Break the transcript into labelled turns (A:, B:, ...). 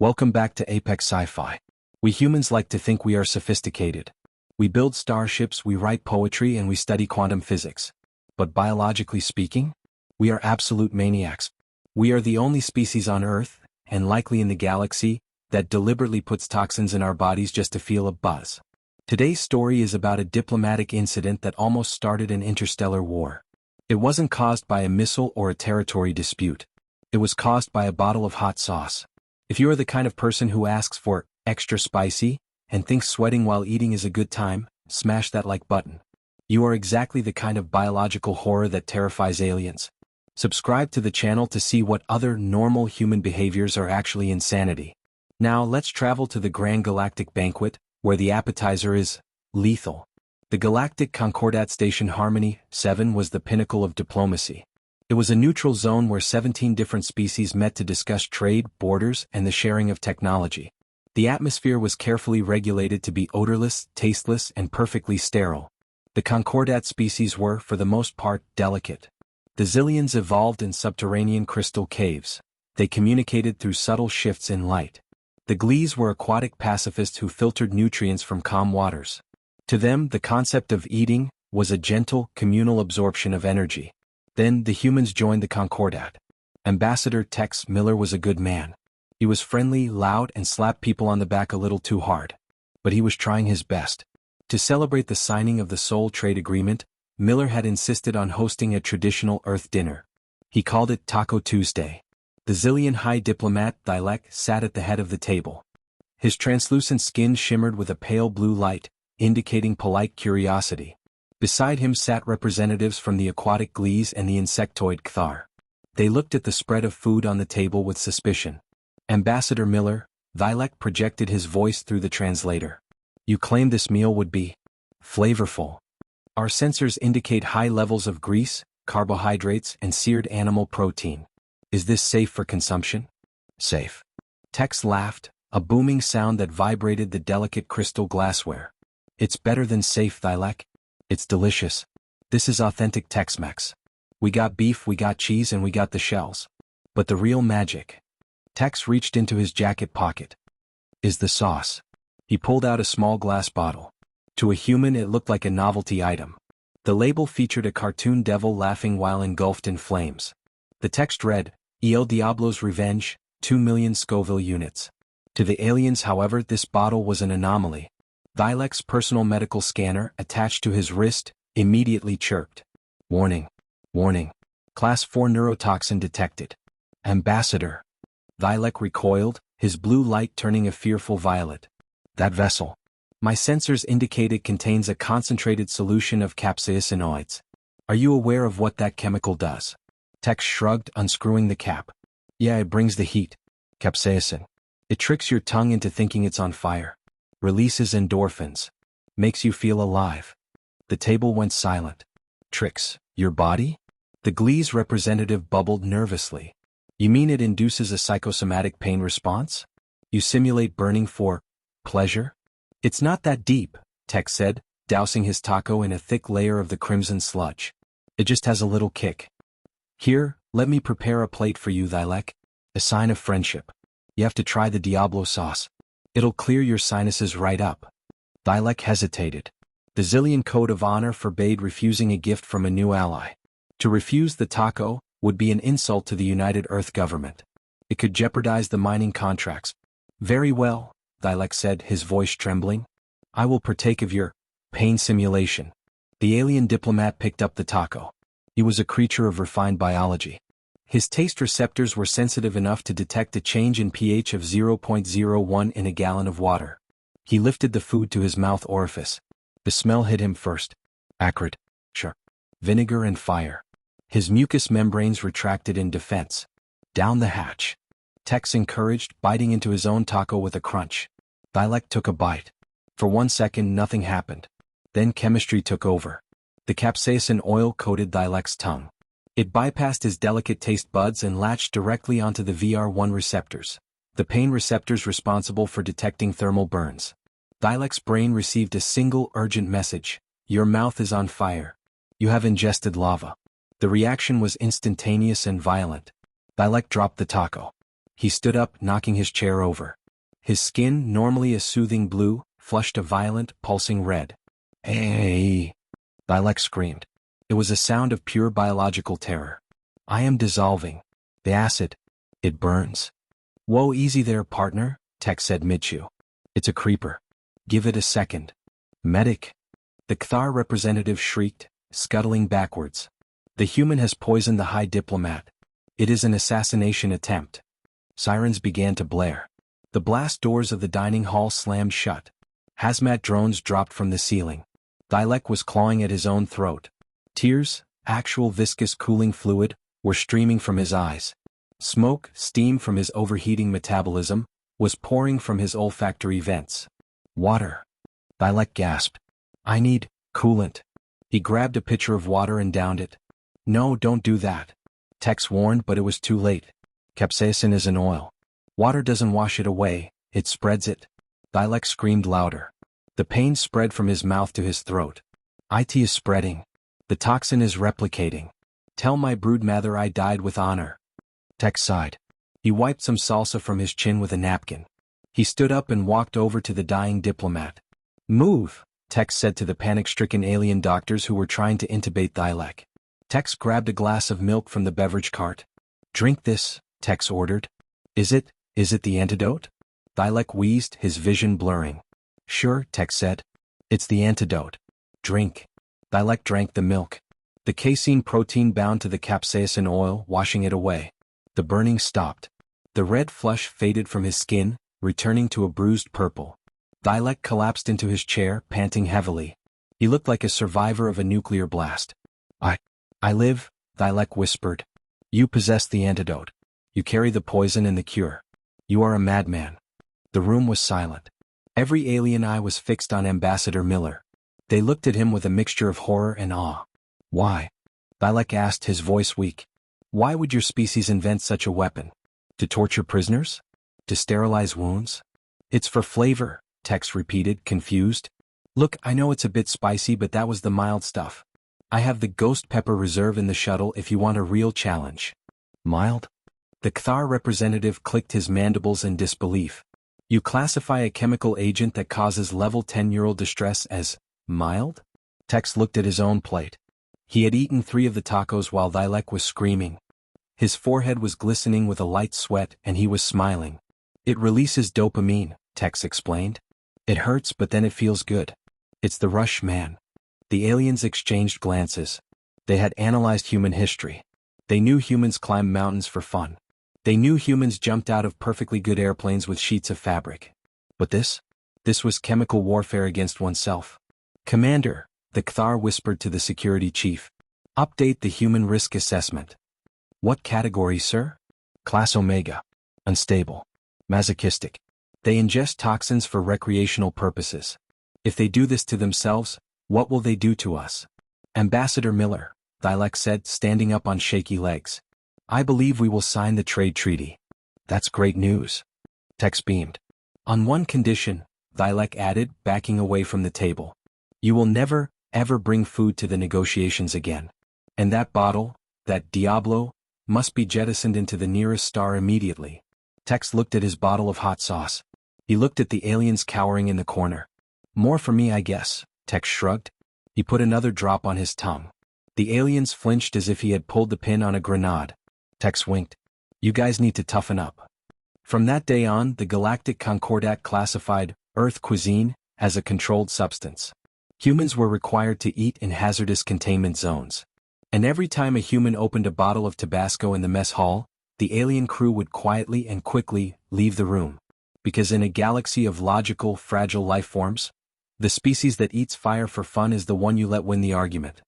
A: Welcome back to Apex Sci-Fi. We humans like to think we are sophisticated. We build starships, we write poetry, and we study quantum physics. But biologically speaking, we are absolute maniacs. We are the only species on Earth, and likely in the galaxy, that deliberately puts toxins in our bodies just to feel a buzz. Today's story is about a diplomatic incident that almost started an interstellar war. It wasn't caused by a missile or a territory dispute. It was caused by a bottle of hot sauce. If you are the kind of person who asks for extra spicy and thinks sweating while eating is a good time, smash that like button. You are exactly the kind of biological horror that terrifies aliens. Subscribe to the channel to see what other normal human behaviors are actually insanity. Now let's travel to the Grand Galactic Banquet, where the appetizer is lethal. The Galactic Concordat Station Harmony 7 was the pinnacle of diplomacy. It was a neutral zone where 17 different species met to discuss trade, borders, and the sharing of technology. The atmosphere was carefully regulated to be odorless, tasteless, and perfectly sterile. The Concordat species were, for the most part, delicate. The Zillions evolved in subterranean crystal caves. They communicated through subtle shifts in light. The Glees were aquatic pacifists who filtered nutrients from calm waters. To them, the concept of eating was a gentle, communal absorption of energy. Then the humans joined the Concordat. Ambassador Tex Miller was a good man. He was friendly, loud, and slapped people on the back a little too hard. But he was trying his best. To celebrate the signing of the Seoul Trade Agreement, Miller had insisted on hosting a traditional Earth dinner. He called it Taco Tuesday. The Zillion High Diplomat Thylek sat at the head of the table. His translucent skin shimmered with a pale blue light, indicating polite curiosity. Beside him sat representatives from the aquatic Glees and the insectoid Cthar. They looked at the spread of food on the table with suspicion. Ambassador Miller, Thylek projected his voice through the translator. You claimed this meal would be flavorful. Our sensors indicate high levels of grease, carbohydrates, and seared animal protein. Is this safe for consumption? Safe. Tex laughed, a booming sound that vibrated the delicate crystal glassware. It's better than safe, Thylek. It's delicious. This is authentic Tex-Mex. We got beef, we got cheese, and we got the shells. But the real magic. Tex reached into his jacket pocket. Is the sauce. He pulled out a small glass bottle. To a human it looked like a novelty item. The label featured a cartoon devil laughing while engulfed in flames. The text read, El Diablo's Revenge, 2 million Scoville units. To the aliens, however, this bottle was an anomaly. Thylek's personal medical scanner, attached to his wrist, immediately chirped. Warning. Warning. Class 4 neurotoxin detected. Ambassador. Thylek recoiled, his blue light turning a fearful violet. That vessel. My sensors indicate it contains a concentrated solution of capsaicinoids. Are you aware of what that chemical does? Tex shrugged, unscrewing the cap. Yeah, it brings the heat. Capsaicin. It tricks your tongue into thinking it's on fire. Releases endorphins. Makes you feel alive. The table went silent. Tricks your body? The Glees representative bubbled nervously. You mean it induces a psychosomatic pain response? You simulate burning for pleasure? It's not that deep, Tex said, dousing his taco in a thick layer of the crimson sludge. It just has a little kick. Here, let me prepare a plate for you, Thylek. A sign of friendship. You have to try the Diablo sauce. It'll clear your sinuses right up. Thylek hesitated. The Zillion Code of Honor forbade refusing a gift from a new ally. To refuse the taco would be an insult to the United Earth government. It could jeopardize the mining contracts. Very well, Thylek said, his voice trembling. I will partake of your pain simulation. The alien diplomat picked up the taco. He was a creature of refined biology. His taste receptors were sensitive enough to detect a change in pH of 0.01 in a gallon of water. He lifted the food to his mouth orifice. The smell hit him first. Acrid. Sharp. Vinegar and fire. His mucous membranes retracted in defense. Down the hatch. Tex encouraged, biting into his own taco with a crunch. Thylek took a bite. For 1 second nothing happened. Then chemistry took over. The capsaicin oil coated Thylek's tongue. It bypassed his delicate taste buds and latched directly onto the VR1 receptors, the pain receptors responsible for detecting thermal burns. Thylek's brain received a single urgent message. Your mouth is on fire. You have ingested lava. The reaction was instantaneous and violent. Thylek dropped the taco. He stood up, knocking his chair over. His skin, normally a soothing blue, flushed a violent, pulsing red. Hey! Dilek screamed. It was a sound of pure biological terror. I am dissolving. The acid. It burns. Whoa, easy there, partner, Tex said mid-chew. It's a creeper. Give it a second. Medic. The Kthar representative shrieked, scuttling backwards. The human has poisoned the High Diplomat. It is an assassination attempt. Sirens began to blare. The blast doors of the dining hall slammed shut. Hazmat drones dropped from the ceiling. Dilek was clawing at his own throat. Tears, actual viscous cooling fluid, were streaming from his eyes. Smoke, steam from his overheating metabolism, was pouring from his olfactory vents. Water. Dilek gasped. I need coolant. He grabbed a pitcher of water and downed it. No, don't do that. Tex warned, but it was too late. Capsaicin is an oil. Water doesn't wash it away, it spreads it. Dilek screamed louder. The pain spread from his mouth to his throat. It is spreading. The toxin is replicating. Tell my broodmother I died with honor. Tex sighed. He wiped some salsa from his chin with a napkin. He stood up and walked over to the dying diplomat. Move, Tex said to the panic-stricken alien doctors who were trying to intubate Dilek. Tex grabbed a glass of milk from the beverage cart. Drink this, Tex ordered. Is it the antidote? Dilek wheezed, his vision blurring. Sure, Tex said. It's the antidote. Drink. Dilek drank the milk. The casein protein bound to the capsaicin oil, washing it away. The burning stopped. The red flush faded from his skin, returning to a bruised purple. Dilek collapsed into his chair, panting heavily. He looked like a survivor of a nuclear blast. I live, Dilek whispered. You possess the antidote. You carry the poison and the cure. You are a madman. The room was silent. Every alien eye was fixed on Ambassador Miller. They looked at him with a mixture of horror and awe. Why? Dilek asked, his voice weak. Why would your species invent such a weapon? To torture prisoners? To sterilize wounds? It's for flavor, Tex repeated, confused. Look, I know it's a bit spicy, but that was the mild stuff. I have the ghost pepper reserve in the shuttle if you want a real challenge. Mild? The Kthar representative clicked his mandibles in disbelief. You classify a chemical agent that causes level 10 neural distress as mild? Tex looked at his own plate. He had eaten 3 of the tacos while Dilek was screaming. His forehead was glistening with a light sweat and he was smiling. It releases dopamine, Tex explained. It hurts but then it feels good. It's the rush, man. The aliens exchanged glances. They had analyzed human history. They knew humans climbed mountains for fun. They knew humans jumped out of perfectly good airplanes with sheets of fabric. But this was chemical warfare against oneself. Commander, the Kthar whispered to the security chief. Update the human risk assessment. What category, sir? Class Omega. Unstable. Masochistic. They ingest toxins for recreational purposes. If they do this to themselves, what will they do to us? Ambassador Miller, Dilek said, standing up on shaky legs. I believe we will sign the trade treaty. That's great news. Tex beamed. On one condition, Dilek added, backing away from the table. You will never, ever bring food to the negotiations again. And that bottle, that Diablo, must be jettisoned into the nearest star immediately. Tex looked at his bottle of hot sauce. He looked at the aliens cowering in the corner. More for me, I guess, Tex shrugged. He put another drop on his tongue. The aliens flinched as if he had pulled the pin on a grenade. Tex winked. You guys need to toughen up. From that day on, the Galactic Concordat classified Earth cuisine as a controlled substance. Humans were required to eat in hazardous containment zones. And every time a human opened a bottle of Tabasco in the mess hall, the alien crew would quietly and quickly leave the room. Because in a galaxy of logical, fragile life forms, the species that eats fire for fun is the one you let win the argument.